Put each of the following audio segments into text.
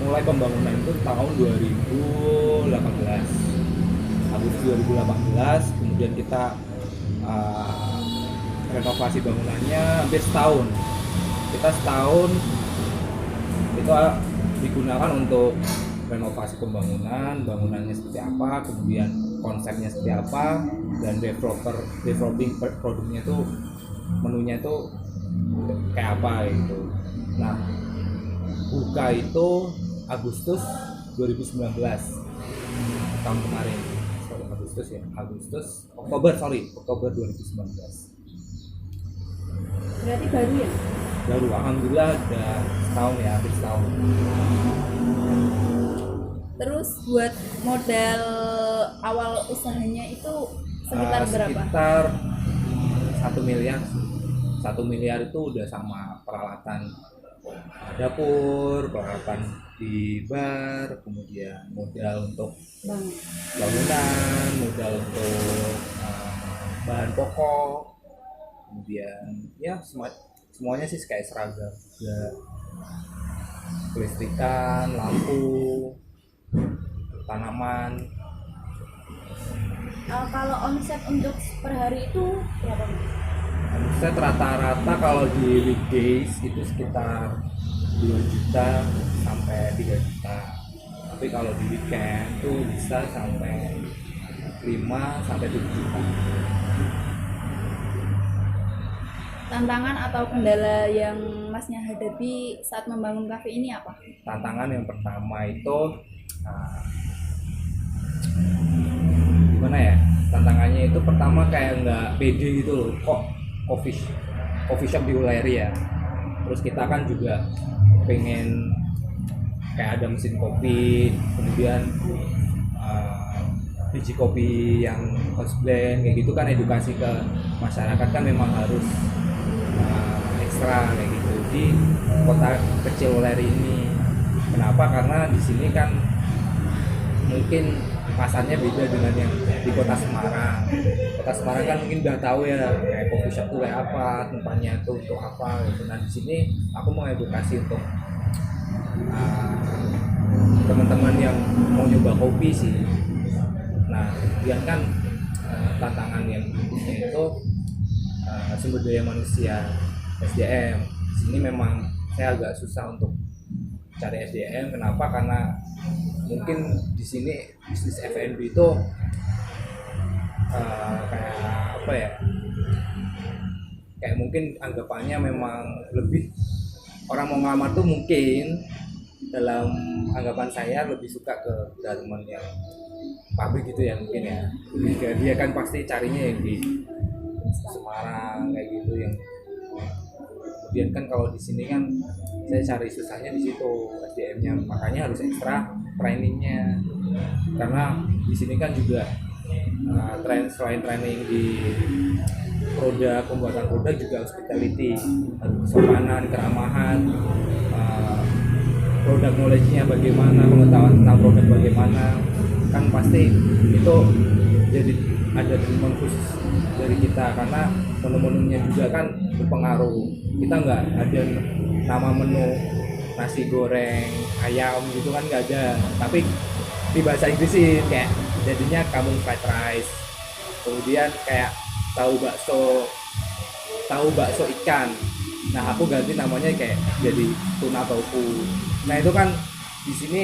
mulai pembangunan itu tahun 2018, Agustus 2018. Kemudian kita renovasi bangunannya hampir setahun. Kita setahun itu digunakan untuk renovasi bangunannya seperti apa, kemudian konsepnya seperti apa, dan developing produknya itu, menunya itu kayak apa gitu. Nah, buka itu Agustus 2019 tahun kemarin. Oktober 2019. Berarti baru ya? Baru, alhamdulillah udah setahun ya, hampir setahun. Terus buat modal awal usahanya itu sekitar berapa? Sekitar 1 miliar. 1 miliar itu udah sama peralatan dapur, peralatan di bar, kemudian modal untuk bangunan, modal untuk bahan pokok, kemudian ya semuanya sih kayak seragam juga, kelistrikan, lampu, tanaman. Kalau omset untuk per hari itu berapa? Omset rata-rata kalau di weekdays itu sekitar 2 juta sampai 3 juta. Tapi kalau di weekend tuh bisa sampai 5 sampai 7 juta. Tantangan atau kendala yang masnya hadapi saat membangun kafe ini apa? Tantangan yang pertama itu gimana ya? Tantangannya itu pertama kayak nggak pede gitu loh. Kok coffee shop di Uleri ya. Terus kita kan juga pengen kayak ada mesin kopi, kemudian biji kopi yang house blend kayak gitu kan, edukasi ke masyarakat kan memang harus ekstra kayak gitu di kota kecil Uleri ini. Kenapa? Karena di sini kan mungkin pasarnya beda dengan yang di kota Semarang. Kota Semarang kan mungkin udah tahu ya kayak coffee shop tuh kayak apa, tempatnya tuh untuk apa gitu. Nah di sini aku mau edukasi untuk teman-teman yang mau nyoba kopi sih. Nah kemudian kan tantangan yang berikutnya itu sumber daya manusia, SDM. Di sini memang saya agak susah untuk cari SDM. Kenapa? Karena mungkin di sini bisnis F&B itu kayak apa ya? Kayak mungkin anggapannya memang lebih orang mau ngelamar tuh mungkin dalam anggapan saya lebih suka ke garment yang pabrik gitu ya mungkin ya. Dia kan pasti carinya yang di Semarang kayak gitu yang. Kemudian kan kalau di sini kan saya cari susahnya di situ SDM-nya, makanya harus ekstra trainingnya. Karena di sini kan juga selain training di pembuatan produk juga hospitality, kesopanan, keramahan, produk knowledge-nya bagaimana, pengetahuan tentang produk bagaimana, kan pasti itu jadi ada teman khusus dari kita karena menu-menunya juga kan berpengaruh. Kita nggak ada nama menu nasi goreng ayam gitu kan nggak ada, tapi di bahasa Inggris sih kayak jadinya kampung fried rice, kemudian kayak tahu bakso ikan. Nah aku ganti namanya kayak jadi tuna tofu. Nah itu kan di sini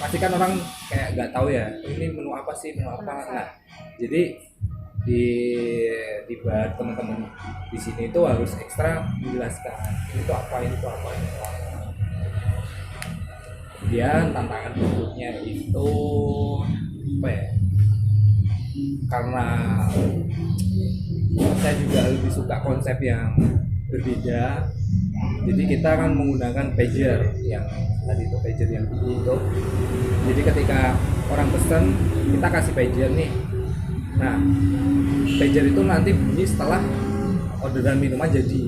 pasti kan orang kayak nggak tahu ya ini menu apa sih, menu apa. Nah jadi di bar teman-teman di sini itu harus ekstra menjelaskan ini tuh apa, ini tuh apa, ini tuh apa. Kemudian tantangan berikutnya itu apa ya? Karena saya juga lebih suka konsep yang berbeda, jadi kita kan menggunakan pager yang tadi itu, pager yang itu. Jadi ketika orang pesen kita kasih pager nih. Nah pager itu nanti bunyi setelah orderan minuman jadi,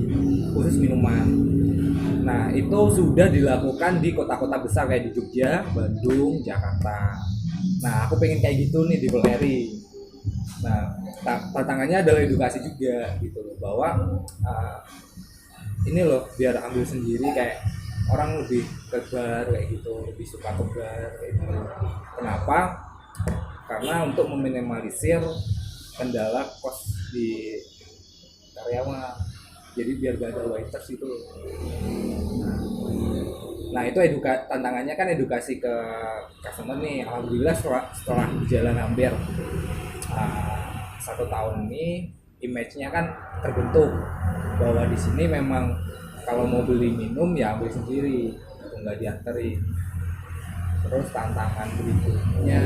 khusus minuman. Nah itu sudah dilakukan di kota-kota besar kayak di Jogja, Bandung, Jakarta. Nah aku pengen kayak gitu nih di Uleri. Nah tantangannya adalah edukasi juga gitu loh, bahwa ini loh biar ambil sendiri, kayak orang lebih ke bar kayak gitu, lebih suka ke bar kayak gitu. Kenapa? Karena untuk meminimalisir kendala kos di karyawan, jadi biar gak ada waiters itu. Nah itu tantangannya kan edukasi ke customer nih. Alhamdulillah setelah berjalan hampir 1 tahun ini, image-nya kan terbentuk bahwa di sini memang kalau mau beli minum ya ambil sendiri, itu nggak dianterin. Terus tantangan berikutnya,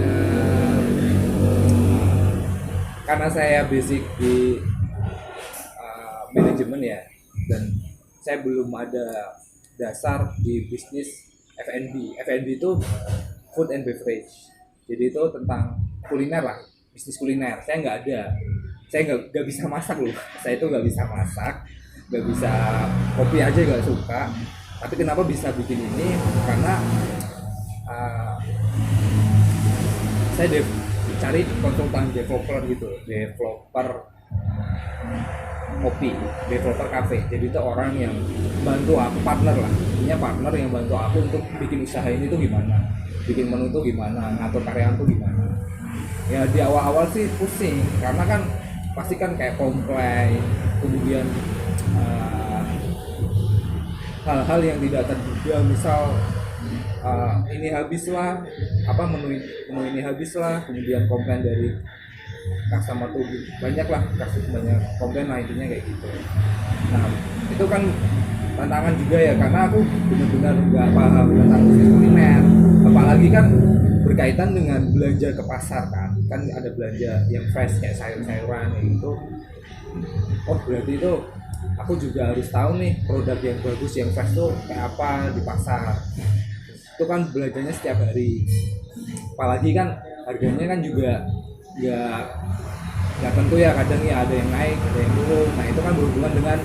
karena saya basic di manajemen ya, dan saya belum ada dasar di bisnis F&B. F&B itu food and beverage, jadi itu tentang kuliner lah, bisnis kuliner. Saya nggak ada, saya nggak bisa masak loh. Saya itu nggak bisa masak, nggak bisa, kopi aja nggak suka. Tapi kenapa bisa bikin ini? Karena saya cari konsultan developer gitu, developer kopi, developer cafe. Jadi itu orang yang bantu aku, partner lah, intinya partner yang bantu aku untuk bikin usaha ini tuh gimana, bikin menu tuh gimana, ngatur karyawan tuh gimana. Ya di awal-awal sih pusing, karena kan pasti kan kayak komplain, kemudian hal-hal yang tidak terduga, misal ini habis lah, menu ini habis lah, kemudian komplain dari customer tuh banyak lah, banyak komplain lah, intinya kayak gitu. Nah itu kan tantangan juga ya, karena aku benar-benar nggak paham tentang bisnis kuliner, apalagi kan berkaitan dengan belanja ke pasar kan ada belanja yang fresh kayak sayur-sayuran kayak gitu. Oh berarti itu aku juga harus tahu nih produk yang bagus yang fresh tuh kayak apa di pasar. Itu kan belanjanya setiap hari, apalagi kan harganya kan juga nggak tentu ya, kadang ya ada yang naik ada yang turun. Nah itu kan berhubungan dengan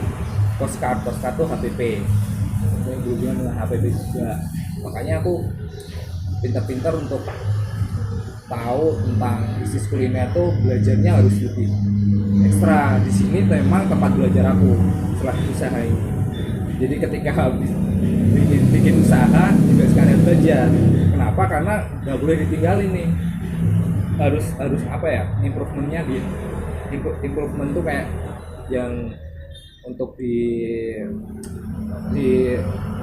postcard tuh HPP, itu yang berhubungan dengan HPP juga. Makanya aku pintar-pintar untuk tahu tentang bisnis kuliner tuh belajarnya harus lebih ekstra. Di sini memang tempat belajar aku setelah usaha ini. Jadi ketika habis bikin usaha juga sekalian belajar. Kenapa? Karena nggak boleh ditinggalin nih. Harus improvementnya improvement tuh kayak yang untuk di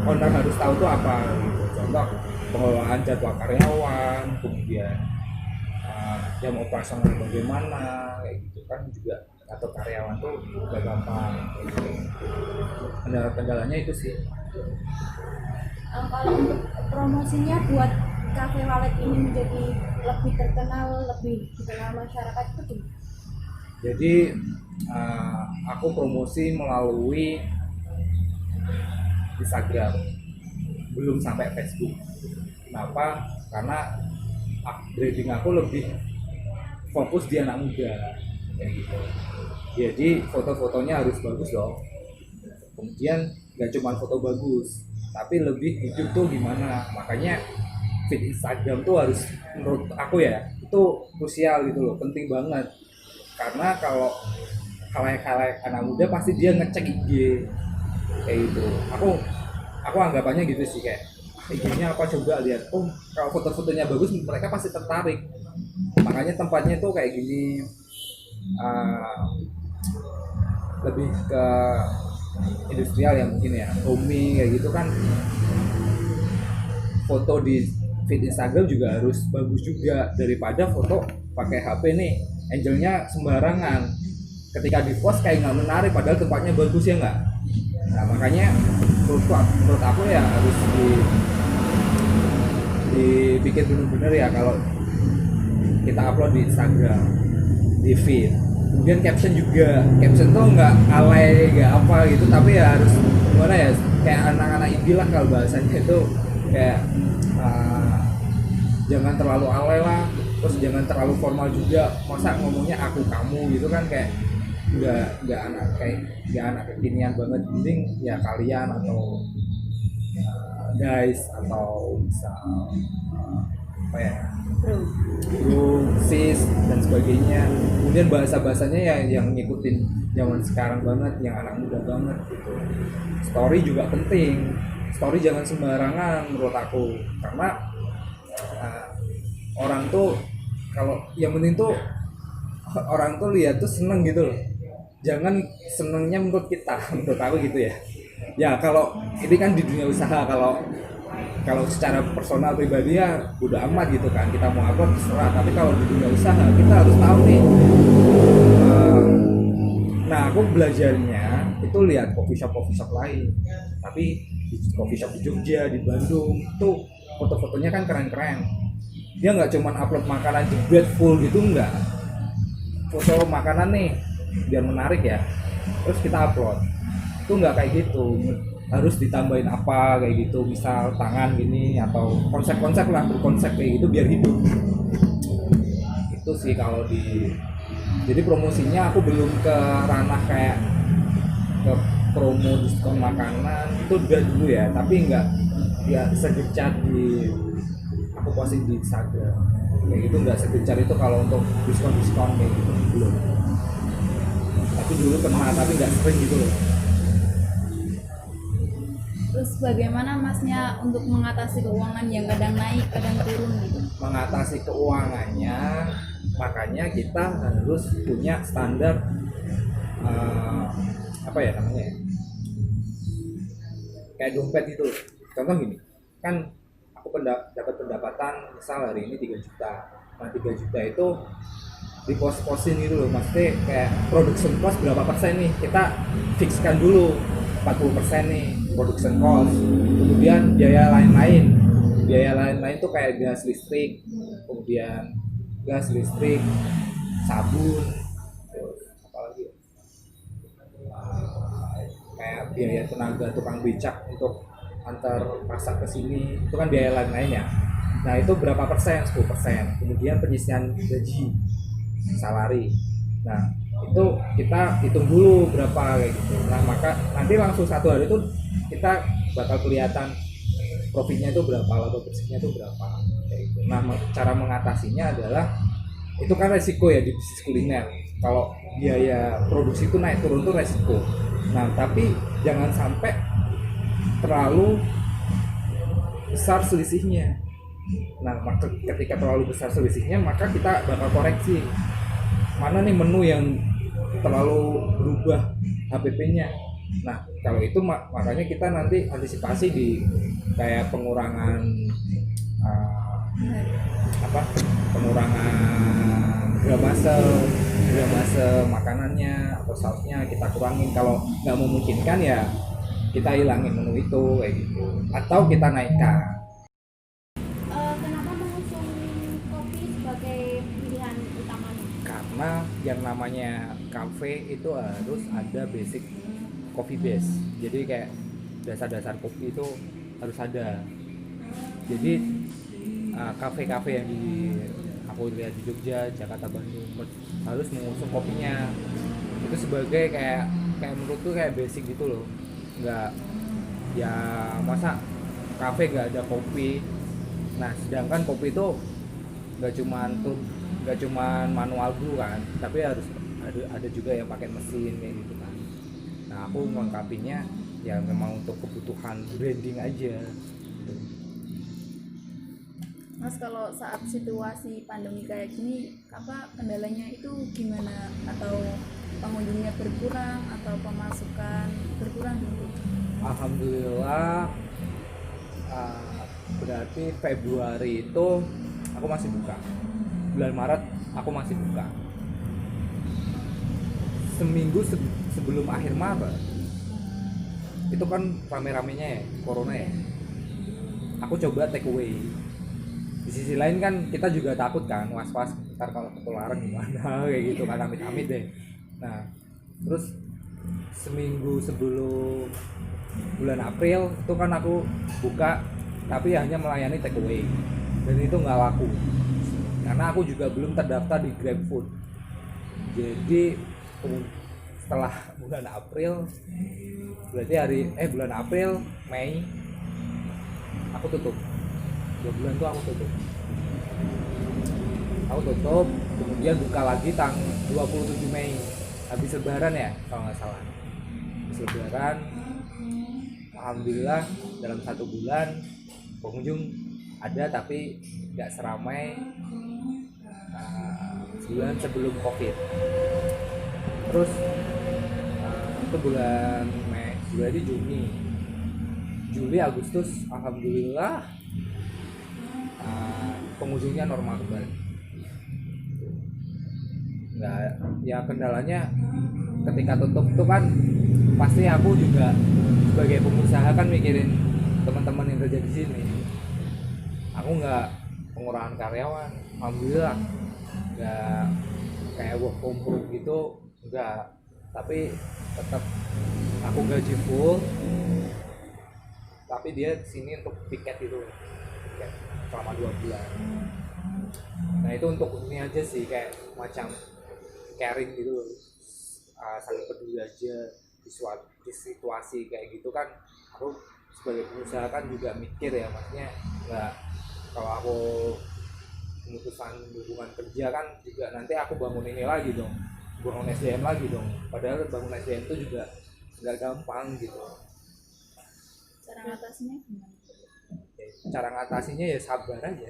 owner harus tahu tuh apa gitu. Contoh pengelolaan jadwal karyawan, kemudian jam operasional bagaimana kayak gitu kan juga, atau karyawan tuh gak gampang gitu. Kendalanya itu sih. Kalau untuk promosinya buat Cafe Walet ini menjadi lebih terkenal, lebih dikenal masyarakat itu gimana? Jadi aku promosi melalui Instagram, belum sampai Facebook. Kenapa? Karena branding aku lebih fokus di anak muda kayak gitu. Jadi foto-fotonya harus bagus dong. Kemudian gak cuma foto bagus, tapi lebih hidup tuh gimana. Makanya feed Instagram tuh harus, menurut aku ya, itu krusial gitu loh, penting banget. Karena kalau khalayak anak muda pasti dia ngecek IG kayak gitu. Aku anggapannya gitu sih, kayak IG-nya apa, coba lihat, oh kalau foto-fotonya bagus mereka pasti tertarik. Makanya tempatnya tuh kayak gini, lebih ke industrial ya mungkin ya, homey kayak gitu kan. Foto di feed Instagram juga harus bagus juga, daripada foto pakai HP nih, angle-nya sembarangan, ketika di post kayak nggak menarik padahal tempatnya bagus ya nggak. Nah makanya menurut aku ya harus dibikin bener-bener ya kalau kita upload di Instagram, di feed. Kemudian caption tuh nggak alay nggak apa gitu, tapi ya harus gimana ya, kayak anak-anak indie lah kalau bahasanya itu, kayak jangan terlalu alay lah, terus jangan terlalu formal juga. Masa ngomongnya aku kamu gitu kan, kayak nggak anak kekinian banget. Mending ya kalian atau guys, atau misal apa ya, Bro. sis dan sebagainya. Kemudian bahasa-bahasanya ya yang ngikutin zaman sekarang banget, yang anak muda banget gitu. Story juga penting. Story jangan sembarangan menurut aku, karena orang tuh kalau yang penting tuh orang tuh lihat tuh seneng gitu loh. Jangan senengnya menurut kita, menurut aku gitu ya. Ya kalau ini kan di dunia usaha, kalau kalau secara personal pribadi ya udah amat gitu kan, kita mau upload terserah. Tapi kalau di dunia usaha kita harus tahu nih. Nah aku belajarnya itu lihat coffee shop lain, tapi di coffee shop di Jogja, di Bandung tuh foto-fotonya kan keren-keren. Dia nggak cuman upload makanan jebret full gitu, enggak. Foto makanan nih biar menarik ya, terus kita upload. Itu nggak kayak gitu, harus ditambahin apa kayak gitu, misal tangan gini atau konsep-konsep lah, berkonsep kayak gitu biar hidup. Itu sih kalau di, jadi promosinya aku belum ke ranah kayak ke promo diskon makanan, itu udah dulu ya, tapi nggak ya segencar di aku posting di Instagram kayak gitu, nggak segencar itu kalau untuk diskon kayak gitu belum. Tapi dulu pernah, tapi nggak sering gitu loh. Terus bagaimana masnya untuk mengatasi keuangan yang kadang naik kadang turun gitu? Mengatasi keuangannya, makanya kita harus punya standar apa ya namanya ya, kayak dompet itu. Contoh gini, kan aku dapat pendapatan misal hari ini 3 juta. Nah 3 juta itu di pos-posin gitu loh, maksudnya kayak production cost berapa persen nih, kita fixkan dulu 40% nih production cost. Kemudian biaya lain-lain tuh kayak gas listrik, kemudian gas listrik, sabun, terus apa lagi ya? Kayak biaya tenaga tukang becak untuk antar masak ke sini, itu kan biaya lain-lainnya. Nah itu berapa persen? 10%. Kemudian penyisian gaji, salary. Nah itu kita hitung dulu berapa kayak gitu. Nah maka nanti langsung satu hari itu kita bakal kelihatan profitnya itu berapa, laba bersihnya itu berapa kayak gitu. Nah cara mengatasinya adalah, itu kan resiko ya di bisnis kuliner. Kalau biaya produksi itu naik turun itu resiko. Nah tapi jangan sampai terlalu besar selisihnya. Nah maka ketika terlalu besar selisihnya, maka kita bakal koreksi mana nih menu yang terlalu berubah HPP-nya. Nah kalau itu makanya kita nanti antisipasi di kayak pengurangan pengurangan gramase makanannya atau sausnya kita kurangin. Kalau nggak memungkinkan ya kita hilangin menu itu kayak gitu, atau kita naikkan. Kenapa mengusung kopi sebagai pilihan utamanya? Karena yang namanya cafe itu harus ada basic coffee base, jadi kayak dasar-dasar kopi itu harus ada. Jadi kafe-kafe yang aku lihat di Jogja, Jakarta, Bandung harus mengusung kopinya itu sebagai kayak menurutku kayak basic gitu loh. Nggak ya, masa kafe nggak ada kopi. Nah sedangkan kopi itu nggak cuman manual brew kan, tapi harus ada juga yang pakai mesin kayak gitu kan. Nah aku melengkapinya ya memang untuk kebutuhan branding aja gitu. Mas, kalau saat situasi pandemi kayak gini, apa kendalanya itu gimana? Atau pengunjungnya berkurang atau pemasukan berkurang gitu? Alhamdulillah, berarti Februari itu aku masih buka, bulan Maret aku masih buka. Seminggu sebelum akhir Maret itu kan rame-ramenya ya corona ya, aku coba take away. Di sisi lain kan kita juga takut kan, was-was ntar kalau ketularan gimana kayak gitu kan, amit-amit deh. Nah terus seminggu sebelum bulan April itu kan aku buka, tapi hanya melayani take away, dan itu nggak laku karena aku juga belum terdaftar di GrabFood. Jadi setelah bulan April, berarti bulan April, Mei aku tutup, 2 bulan tuh aku tutup. aku tutup, kemudian buka lagi 27 Mei habis lebaran ya kalau nggak salah. Habis lebaran, alhamdulillah dalam 1 bulan pengunjung ada, tapi nggak seramai sebulan sebelum COVID. Terus itu bulan Mei, berarti Juni, Juli, Agustus, alhamdulillah pengunjungnya normal kembali. Nggak, ya kendalanya ketika tutup tuh kan pasti aku juga sebagai pengusaha kan mikirin teman-teman yang kerja di sini. Aku nggak pengurangan karyawan, alhamdulillah nggak kayak work from home gitu, nggak, tapi tetap aku gaji full, tapi dia sini untuk tiket itu, tiket selama 2 bulan. Nah itu untuk ini aja sih, kayak macam caring gitu loh, saling peduli aja di situasi kayak gitu kan. Aku sebagai pengusaha kan juga mikir ya, maksudnya nggak, kalau aku memutuskan hubungan kerja kan juga nanti aku bangun ini lagi dong, bangun SDM lagi dong, padahal bangun SDM itu juga nggak gampang gitu. Cara ngatasinya gimana? Cara ngatasinya ya sabar aja.